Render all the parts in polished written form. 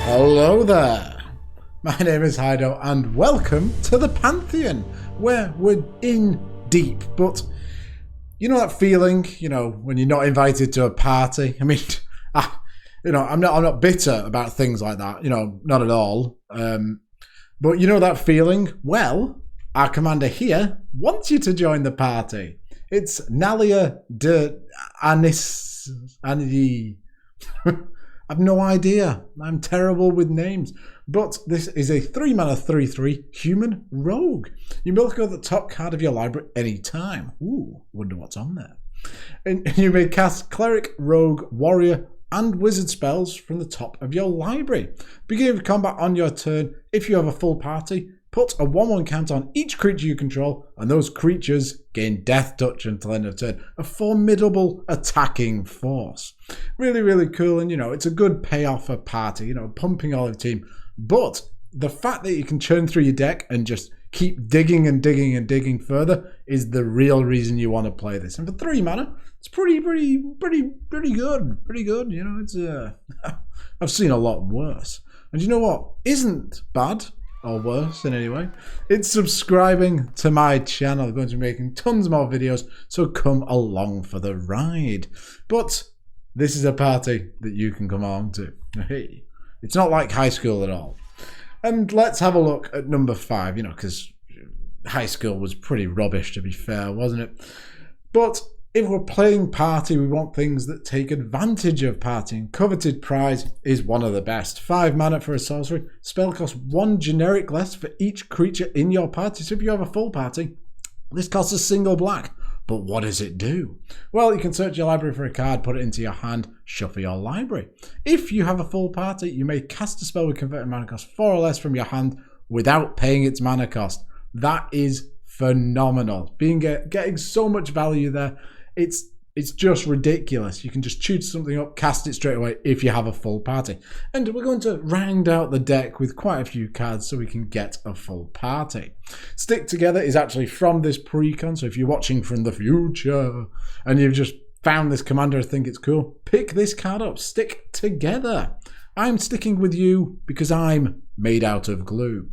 Hello there, my name is Hido and welcome to the Pantheon, where we're in deep, but you know that feeling, when you're not invited to a party? I mean, I'm not bitter about things like that, not at all. But you know that feeling? Well, our commander here wants you to join the party. It's Nalia de Anis... I've no idea. I'm terrible with names. But this is a 3-mana 3/3 human rogue. You may look at the top card of your library anytime. Ooh, wonder what's on there. And you may cast cleric, rogue, warrior, and wizard spells from the top of your library. Beginning of combat on your turn, if you have a full party, put a 1/1 count on each creature you control, and those creatures gain death touch until end of turn. A formidable attacking force. Really, really cool, and it's a good payoff for party, pumping all the team. But the fact that you can churn through your deck and just keep digging and digging and digging further is the real reason you want to play this. And for 3 mana, it's pretty good. Pretty good, it's I've seen a lot worse. And you know what isn't bad? Or worse in any way, it's subscribing to my channel. I'm going to be making tons more videos, so come along for the ride. But this is a party that you can come along to. Hey, it's not like high school at all. And let's have a look at number 5, because high school was pretty rubbish, to be fair, wasn't it? But if we're playing party, we want things that take advantage of party, and Coveted Prize is one of the best. 5 mana for a sorcery. Spell costs 1 generic less for each creature in your party. So if you have a full party, this costs a single black. But what does it do? Well, you can search your library for a card, put it into your hand, shuffle your library. If you have a full party, you may cast a spell with converted mana cost 4 or less from your hand without paying its mana cost. That is phenomenal. Getting so much value there. It's just ridiculous. You can just choose something up, cast it straight away if you have a full party. And we're going to round out the deck with quite a few cards so we can get a full party. Stick Together is actually from this precon, so if you're watching from the future and you've just found this commander and think it's cool, pick this card up. Stick Together. I'm sticking with you because I'm made out of glue.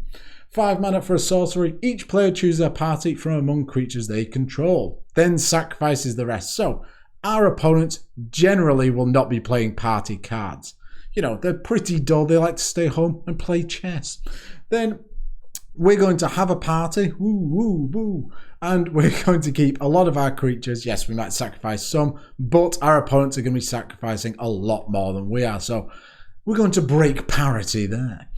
5 mana for a sorcery. Each player chooses a party from among creatures they control, then sacrifices the rest. So our opponents generally will not be playing party cards. They're pretty dull. They like to stay home and play chess. Then we're going to have a party, and we're going to keep a lot of our creatures. Yes, we might sacrifice some, but our opponents are going to be sacrificing a lot more than we are. So we're going to break parity there.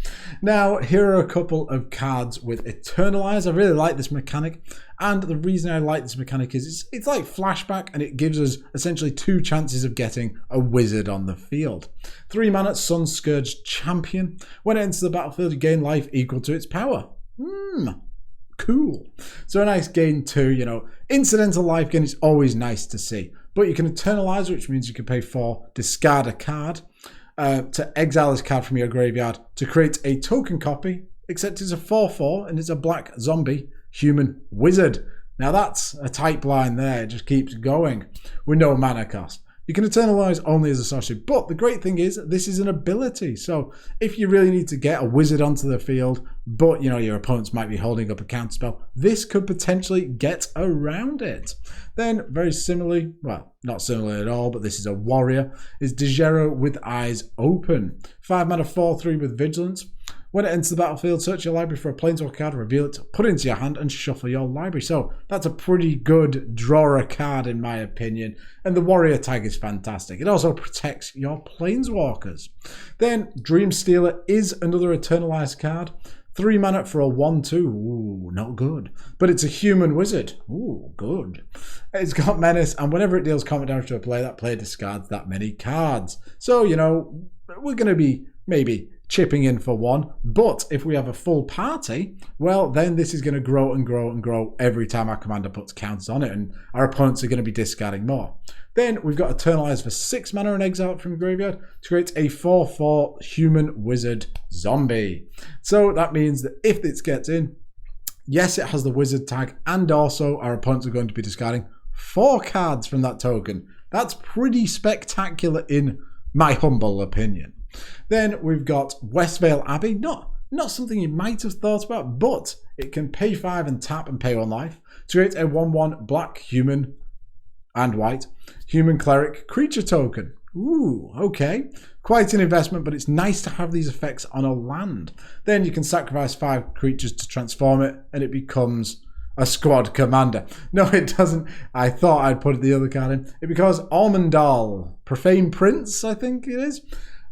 Now, here are a couple of cards with Eternalize. I really like this mechanic. And the reason I like this mechanic is it's like flashback, and it gives us essentially 2 chances of getting a wizard on the field. 3 mana, Sunscourge Champion. When it enters the battlefield, you gain life equal to its power. Cool. So a nice gain too, Incidental life gain is always nice to see. But you can Eternalize, which means you can pay 4, discard a card, to exile this card from your graveyard to create a token copy, except it's a 4/4 and it's a black zombie human wizard. Now that's a type line there, it just keeps going with no mana cost. You can Eternalize only as a sorcery, but the great thing is this is an ability. So if you really need to get a wizard onto the field, but your opponents might be holding up a counterspell, this could potentially get around it. Then very similarly, well, not similarly at all, but this is a warrior, is Dejero with Eyes Open. 5 mana 4/3 with Vigilance. When it enters the battlefield, search your library for a planeswalker card, reveal it, put it into your hand, and shuffle your library. So that's a pretty good draw a card in my opinion. And the warrior tag is fantastic. It also protects your planeswalkers. Then Dreamstealer is another Eternalized card. 3 mana for a 1/2. Ooh, not good. But it's a human wizard. Ooh, good. It's got Menace, and whenever it deals combat damage to a player, that player discards that many cards. So, we're going to be maybe chipping in for 1, but if we have a full party, well, then this is going to grow and grow and grow every time our commander puts counters on it, and our opponents are going to be discarding more. Then we've got Eternalize for 6 mana and exile it from graveyard to create a 4/4 human wizard zombie. So that means that if this gets in, yes, it has the wizard tag, and also our opponents are going to be discarding 4 cards from that token. That's pretty spectacular in my humble opinion. Then we've got Westvale Abbey. Not something you might have thought about, but it can pay 5 and tap and pay 1 life to create a 1/1 black human and white human cleric creature token. Ooh, okay. Quite an investment, but it's nice to have these effects on a land. Then you can sacrifice 5 creatures to transform it, and it becomes a squad commander. No, it doesn't. I thought I'd put the other card in. It becomes Almondal, Profane Prince, I think it is.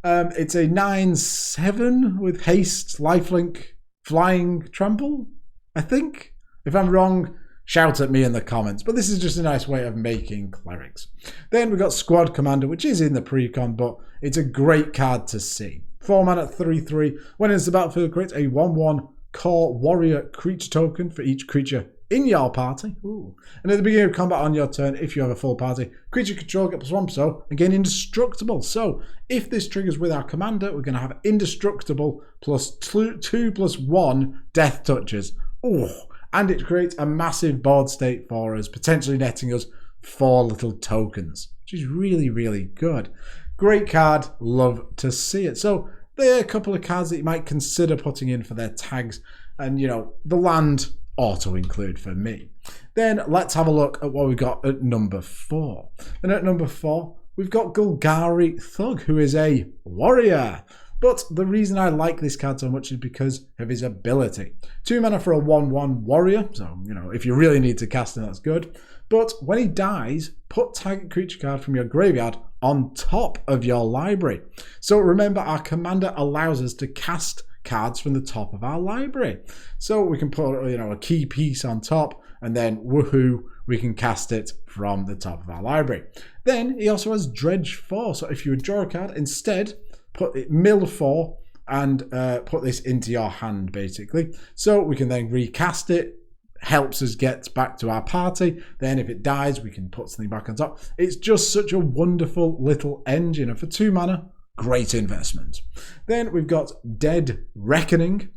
It's a 9/7 with haste, lifelink, flying, trample, I think. If I'm wrong, shout at me in the comments. But this is just a nice way of making clerics. Then we've got Squad Commander, which is in the pre-con, but it's a great card to see. 4 mana, 3/3. When it's the battlefield, create a 1/1 core warrior creature token for each creature in your party. Ooh. And at the beginning of combat on your turn, if you have a full party, creature control get +1 so and gain indestructible. So if this triggers with our commander, we're going to have indestructible +2/+1 death touches. Ooh. And it creates a massive board state for us, potentially netting us 4 little tokens, which is really, really good. Great card. Love to see it. So there are a couple of cards that you might consider putting in for their tags. And, you know, the land auto-include for me. Then let's have a look at what we've got at number 4. And at number 4, we've got Golgari Thug, who is a warrior. But the reason I like this card so much is because of his ability. 2 mana for a 1/1 warrior. So, you know, if you really need to cast him, that's good. But when he dies, put target creature card from your graveyard on top of your library. So remember, our commander allows us to cast cards from the top of our library. So we can put, you know, a key piece on top, and then woohoo, we can cast it from the top of our library. Then he also has Dredge 4. So if you would draw a card, instead put it mill 4 and put this into your hand, basically. So we can then recast it. Helps us get back to our party. Then if it dies, we can put something back on top. It's just such a wonderful little engine. And for 2 mana, great investment. Then we've got Dead Reckoning.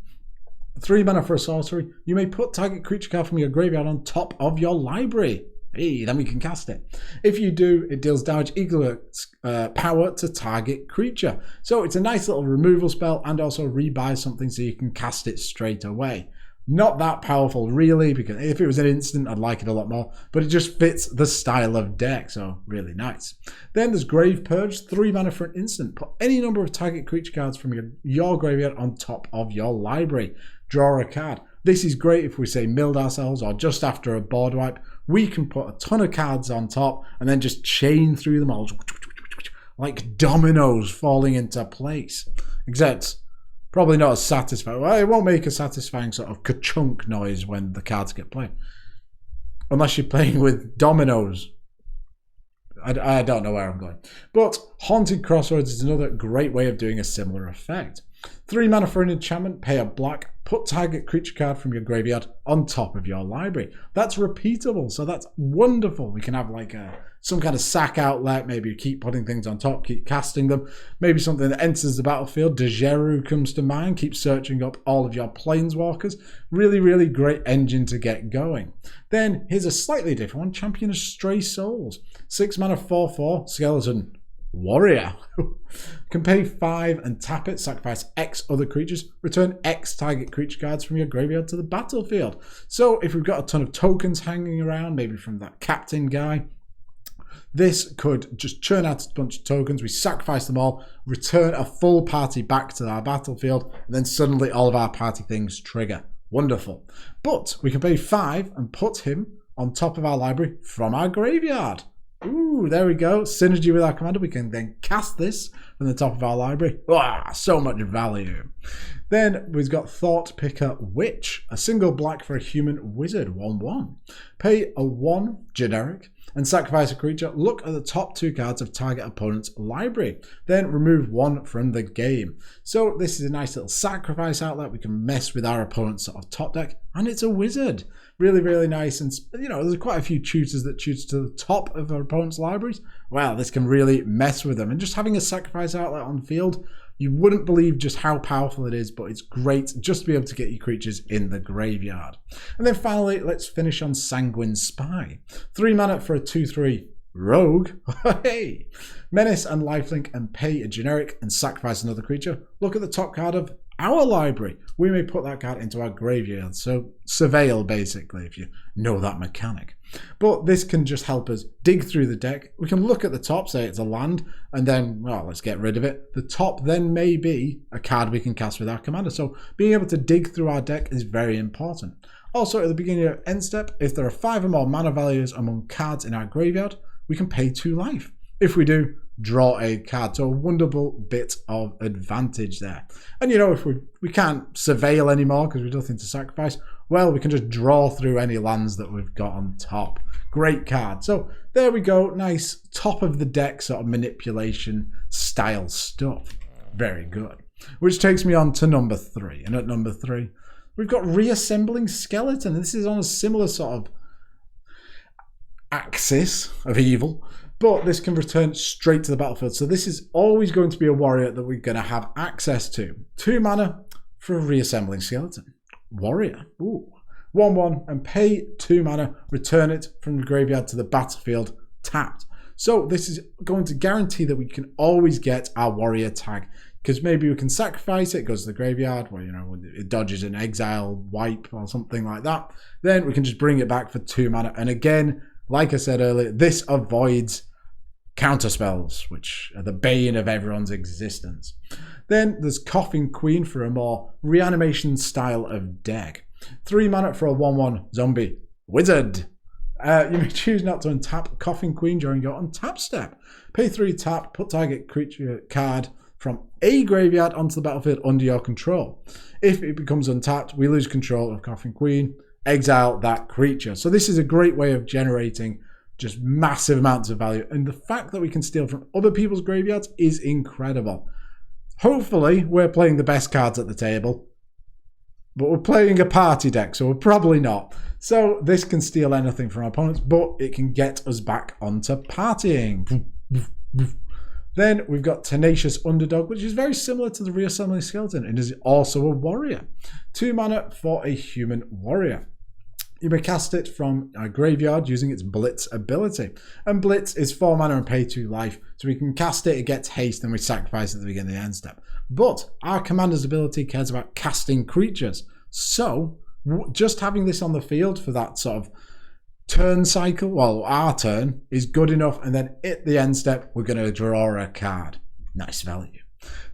3 mana for a sorcery. You may put target creature card from your graveyard on top of your library. Hey, then we can cast it. If you do, it deals damage equal power to target creature. So it's a nice little removal spell and also rebuy something so you can cast it straight away. Not that powerful, really, because if it was an instant, I'd like it a lot more. But it just fits the style of deck, so really nice. Then there's Grave Purge, 3 mana for an instant. Put any number of target creature cards from your graveyard on top of your library. Draw a card. This is great if we say milled ourselves or just after a board wipe. We can put a ton of cards on top and then just chain through them all like dominoes falling into place. Except probably not as satisfying. Well, it won't make a satisfying sort of ka-chunk noise when the cards get played. Unless you're playing with dominoes. I don't know where I'm going. But Haunted Crossroads is another great way of doing a similar effect. 3 mana for an enchantment, pay a black, put target creature card from your graveyard on top of your library. That's repeatable, so that's wonderful. We can have like some kind of sack outlet, maybe keep putting things on top, keep casting them. Maybe something that enters the battlefield. Dejeru comes to mind, keep searching up all of your planeswalkers. Really, really great engine to get going. Then here's a slightly different one, Champion of Stray Souls. 6 mana, 4/4, skeleton warrior. Can pay 5 and tap it, sacrifice X other creatures, return X target creature cards from your graveyard to the battlefield. So if we've got a ton of tokens hanging around, maybe from that captain guy, this could just churn out a bunch of tokens. We sacrifice them all, return a full party back to our battlefield, and then suddenly all of our party things trigger. Wonderful. But we can pay 5 and put him on top of our library from our graveyard. Ooh, there we go. Synergy with our commander. We can then cast this from the top of our library. Ah, so much value. Then we've got Thought Picker Witch. A single black for a human wizard. 1/1. Pay a 1 generic and sacrifice a creature. Look at the top 2 cards of target opponent's library. Then remove 1 from the game. So this is a nice little sacrifice outlet. We can mess with our opponent's sort of top deck. And it's a wizard. Really, really nice. And, you know, there's quite a few tutors that tutor to the top of our opponent's libraries. Well, this can really mess with them. And just having a sacrifice outlet on field, you wouldn't believe just how powerful it is, but it's great just to be able to get your creatures in the graveyard. And then finally, let's finish on Sanguine Spy. 3 mana for a 2/3 Rogue. Hey! Menace and lifelink and pay a generic and sacrifice another creature. Look at the top card of our library. We may put that card into our graveyard. So surveil, basically, if you know that mechanic. But this can just help us dig through the deck. We can look at the top, say it's a land, and then, well, let's get rid of it. The top then may be a card we can cast with our commander. So being able to dig through our deck is very important. Also, at the beginning of end step, if there are 5 or more mana values among cards in our graveyard, we can pay 2 life. If we do, draw a card. So a wonderful bit of advantage there. And you know, if we can't surveil anymore because we've nothing to sacrifice, well, we can just draw through any lands that we've got on top. Great card. So there we go. Nice top of the deck sort of manipulation style stuff. Very good. Which takes me on to number 3. And at number 3, we've got Reassembling Skeleton. This is on a similar sort of axis of evil, but this can return straight to the battlefield. So this is always going to be a warrior that we're going to have access to. 2 mana for a Reassembling Skeleton. Warrior. Ooh. 1/1 and pay 2 mana, return it from the graveyard to the battlefield tapped. So this is going to guarantee that we can always get our warrior tag, because maybe we can sacrifice it, goes to the graveyard, where, you know, it dodges an exile wipe or something like that. Then we can just bring it back for 2 mana. And again, like I said earlier, this avoids counterspells, which are the bane of everyone's existence. Then there's Coughing Queen for a more reanimation style of deck. 3 mana for a 1/1 zombie wizard. You may choose not to untap Coughing Queen during your untap step. Pay 3 tap, put target creature card from a graveyard onto the battlefield under your control. If it becomes untapped, we lose control of Coughing Queen. Exile that creature. So this is a great way of generating just massive amounts of value. And the fact that we can steal from other people's graveyards is incredible. Hopefully, we're playing the best cards at the table. But we're playing a party deck, so we're probably not. So this can steal anything from our opponents, but it can get us back onto partying. Then we've got Tenacious Underdog, which is very similar to the Reassembling Skeleton and is also a warrior. 2 mana for a human warrior. You may cast it from a graveyard using its Blitz ability. And Blitz is 4 mana and pay 2 life. So we can cast it, it gets haste, and we sacrifice it at the beginning of the end step. But our commander's ability cares about casting creatures. So just having this on the field for that sort of turn cycle, well, our turn, is good enough. And then at the end step, we're going to draw a card. Nice value.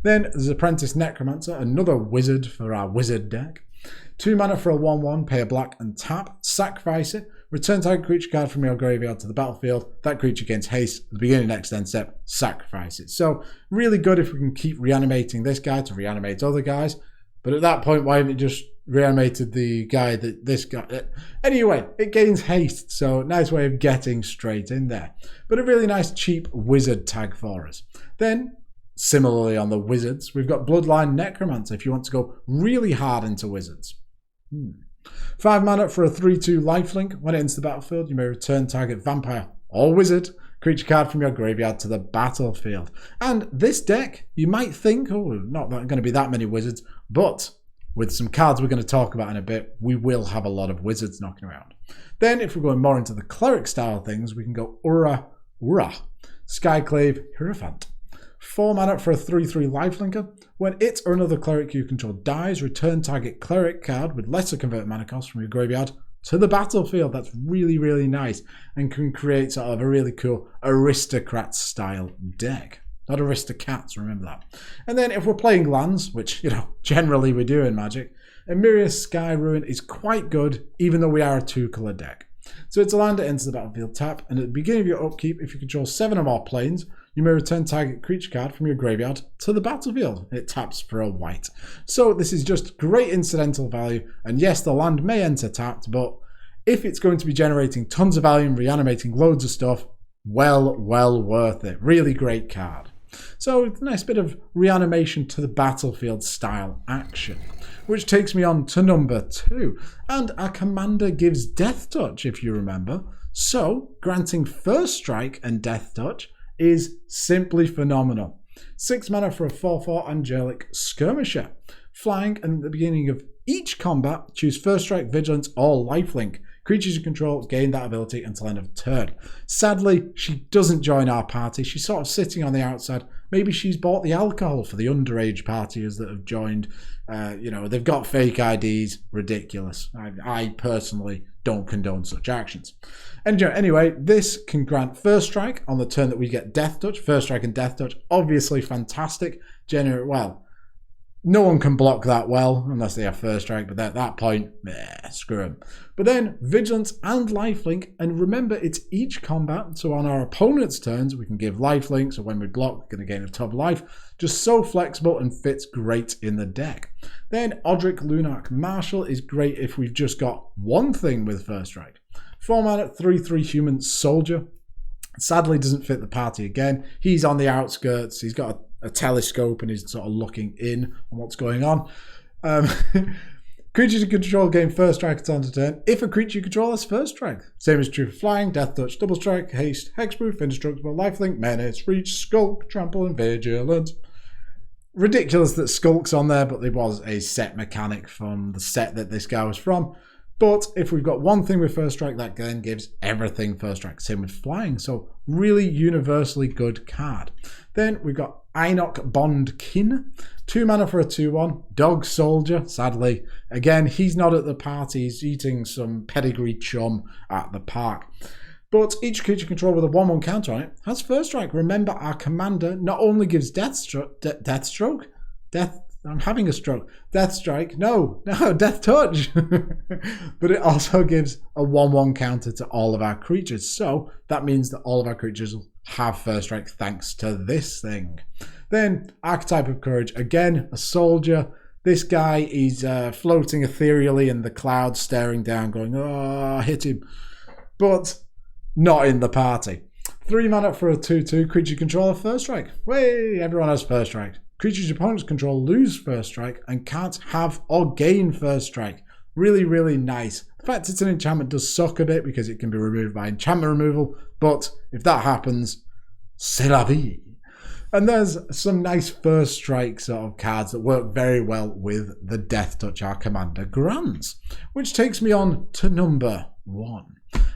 Then there's Apprentice Necromancer, another wizard for our wizard deck. 2 mana for a 1/1, pay a black and tap, sacrifice it, return target creature card from your graveyard to the battlefield. That creature gains haste at the beginning of next end step, sacrifice it. So really good if we can keep reanimating this guy to reanimate other guys. But at that point, why haven't you just reanimated the guy that this guy... Anyway, it gains haste, so nice way of getting straight in there. But a really nice cheap wizard tag for us. Then, similarly on the wizards, we've got Bloodline Necromancer if you want to go really hard into wizards. 5 mana for a 3/2 lifelink. When it enters the battlefield, you may return target vampire or wizard creature card from your graveyard to the battlefield. And this deck, you might think, oh, not going to be that many wizards, but with some cards we're going to talk about in a bit, we will have a lot of wizards knocking around. Then, if we're going more into the cleric style things, we can go Ura, Skyclave Hierophant. 4 mana for a 3/3 lifelinker. When it or another cleric you control dies, return target cleric card with lesser convert mana cost from your graveyard to the battlefield. That's really, really nice and can create sort of a really cool aristocrat style deck. Not aristocrats, remember that. And then if we're playing lands, which, you know, generally we do in Magic, Emeria's Sky Ruin is quite good, even though we are a 2-color deck. So it's a land that enters the battlefield tap, and at the beginning of your upkeep, if you control 7 or more planes, you may return target creature card from your graveyard to the battlefield. It taps for a white. So this is just great incidental value, and yes, the land may enter tapped, but if it's going to be generating tons of value and reanimating loads of stuff, well worth it. Really great card. So it's a nice bit of reanimation to the battlefield style action. Which takes me on to number 2. And our commander gives Death Touch, if you remember. So granting First Strike and Death Touch is simply phenomenal. 6 mana for a 4/4 Angelic Skirmisher. Flying, and at the beginning of each combat, choose First Strike, Vigilance, or Lifelink. Creatures you control gain that ability until end of turn. Sadly, she doesn't join our party. She's sort of sitting on the outside. Maybe she's bought the alcohol for the underage partiers that have joined. They've got fake IDs. Ridiculous. I personally don't condone such actions. Anyway, this can grant First Strike on the turn that we get Death Touch. First Strike and Death Touch, obviously fantastic. No one can block that well unless they have First Strike, but at that point, screw them. But then Vigilance and Lifelink, and remember it's each combat, so on our opponent's turns we can give Lifelink, so when we block we're going to gain a top life. Just so flexible and fits great in the deck. Then Odric Lunarch Marshal is great if we've just got one thing with First Strike. 4 mana, 3/3 human soldier. Sadly doesn't fit the party again. He's on the outskirts, he's got a telescope and he's sort of looking in on what's going on. Creatures you control gain First Strike at the turn if a creature you control has First Strike. Same is true for flying, Death Touch, Double Strike, Haste, Hexproof, Indestructible, Lifelink, Menace, Reach, Skulk, Trample, and Vigilance. Ridiculous that Skulk's on there, but it was a set mechanic from the set that this guy was from. But if we've got one thing with First Strike, that then gives everything First Strike. Same with flying, so really universally good card. Then we've got Einok Bondkin, 2 mana for a 2/1, Dog Soldier. Sadly, again, he's not at the party, he's eating some pedigree chum at the park. But each creature control with a 1/1 counter on it has First Strike. Remember, our commander not only gives Death Strike, Death Touch. But it also gives a 1/1 counter to all of our creatures. So that means that all of our creatures will have First Strike thanks to this thing. Then Archetype of Courage, again, a soldier. This guy is floating ethereally in the clouds, staring down, going, oh, hit him. But not in the party. 3 mana for a 2/2, creature controller First Strike. Way, everyone has First Strike. Creatures opponents control lose First Strike and can't have or gain First Strike. Really, really nice. The fact it's an enchantment does suck a bit because it can be removed by enchantment removal, but if that happens, c'est la vie. And there's some nice First Strike sort of cards that work very well with the Death Touch our commander grants. Which takes me on to number 1.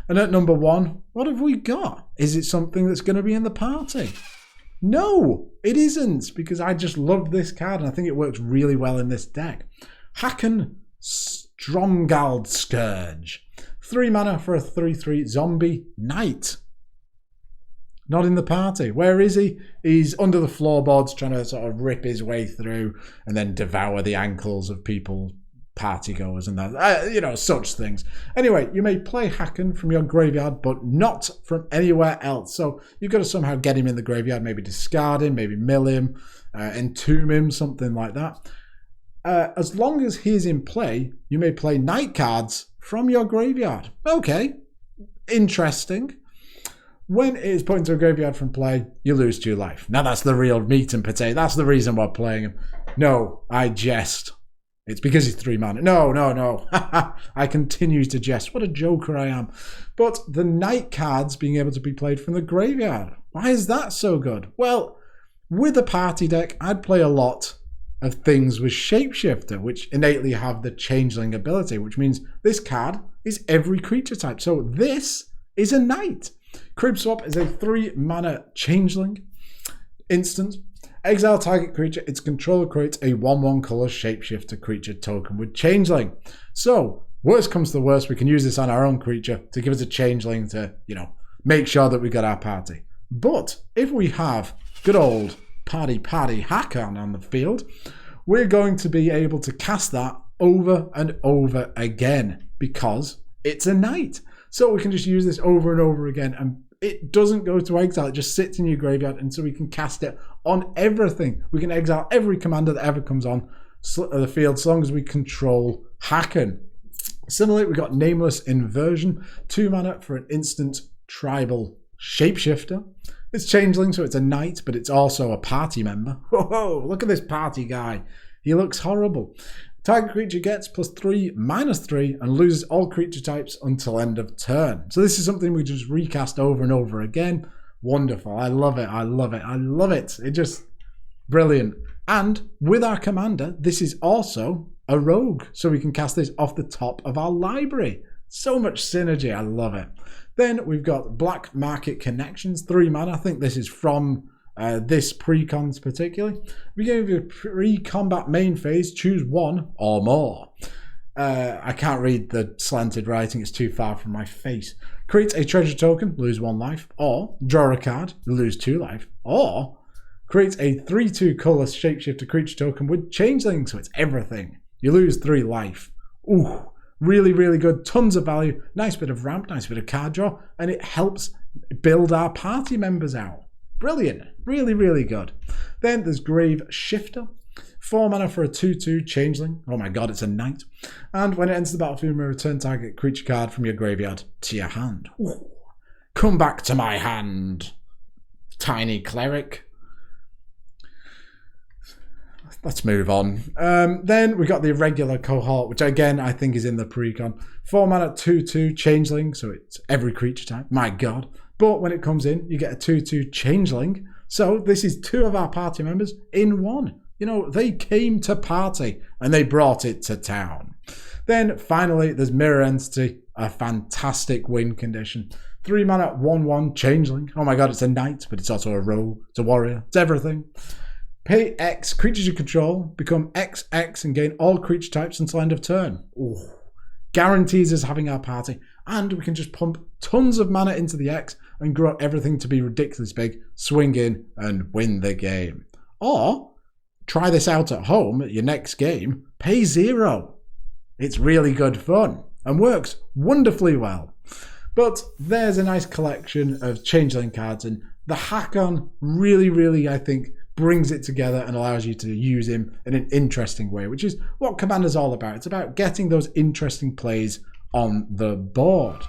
And at number 1, what have we got? Is it something that's going to be in the party? No, it isn't, because I just love this card and I think it works really well in this deck. Haken Stromgald Scourge. 3 mana for a 3/3 zombie knight. Not in the party. Where is he? He's under the floorboards trying to sort of rip his way through and then devour the ankles of people, partygoers and that, such things. Anyway, you may play Haken from your graveyard, but not from anywhere else. So you've got to somehow get him in the graveyard, maybe discard him, maybe mill him, entomb him, something like that. As long as he's in play, you may play night cards from your graveyard. Okay, interesting. When it is put into a graveyard from play, you lose 2 life. Now that's the real meat and potato. That's the reason we're playing him. No, I jest. It's because he's 3 mana. No. I continue to jest. What a joker I am. But the night cards being able to be played from the graveyard. Why is that so good? Well, with a party deck, I'd play a lot of things with Shapeshifter, which innately have the Changeling ability, which means this card is every creature type. So this is a knight. Crib Swap is a 3 mana Changeling instant. Exile target creature, its controller creates a 1/1 color Shapeshifter creature token with Changeling. So, worst comes to worst, we can use this on our own creature to give us a Changeling to, make sure that we got our party. But if we have good old party Haken on the field, we're going to be able to cast that over and over again because it's a knight. So we can just use this over and over again, and it doesn't go to exile. It just sits in your graveyard, and so we can cast it on everything. We can exile every commander that ever comes on the field, so long as we control Haken. Similarly, we've got Nameless Inversion, 2 mana for an instant tribal Shapeshifter. It's Changeling, so it's a knight, but it's also a party member. Whoa, look at this party guy. He looks horrible. Target creature gets +3, -3, and loses all creature types until end of turn. So this is something we just recast over and over again. Wonderful. I love it. I love it. I love it. It's just brilliant. And with our commander, this is also a rogue. So we can cast this off the top of our library. So much synergy. I love it. Then we've got Black Market Connections, 3 mana. I think this is from this precons particularly. We give you a pre-combat main phase. Choose 1 or more. I can't read the slanted writing. It's too far from my face. Create a treasure token, lose 1 life. Or draw a card, lose 2 life. Or create a 3/2 colorless shapeshifter creature token with Changeling, so it's everything. You lose 3 life. Ooh, really, really good. Tons of value. Nice bit of ramp, nice bit of card draw, and it helps build our party members out. Brilliant. Really, really good. Then there's Grave Shifter. 4 mana for a 2/2 Changeling. Oh my god, it's a knight. And when it enters the battlefield, you may return target creature card from your graveyard to your hand. Ooh. Come back to my hand, tiny cleric. Let's move on. Then we got the irregular cohort, which again I think is in the precon. 4 mana 2/2 Changeling, so it's every creature type. My god. But when it comes in, you get a 2/2 Changeling. So this is 2 of our party members in 1. You know, they came to party and they brought it to town. Then finally, there's Mirror Entity, a fantastic win condition. 3 mana 1/1 Changeling. Oh my god, it's a knight, but it's also a rogue, it's a warrior, it's everything. Pay X, creatures you control, become XX and gain all creature types until end of turn. Ooh. Guarantees us having our party. And we can just pump tons of mana into the X and grow everything to be ridiculously big, swing in and win the game. Or try this out at home at your next game, pay 0. It's really good fun and works wonderfully well. But there's a nice collection of Changeling cards, and the hack-on really, I think, brings it together and allows you to use him in an interesting way, which is what Commander's all about. It's about getting those interesting plays on the board.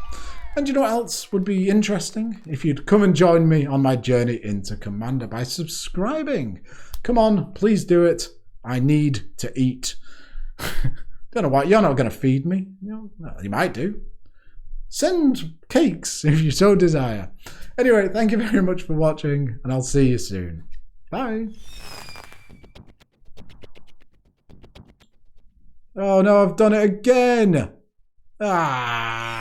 And you know what else would be interesting? If you'd come and join me on my journey into Commander by subscribing. Come on, please do it. I need to eat. Don't know why. You're not going to feed me. You might do. Send cakes if you so desire. Anyway, thank you very much for watching, and I'll see you soon. Bye. Oh no, I've done it again. Ah.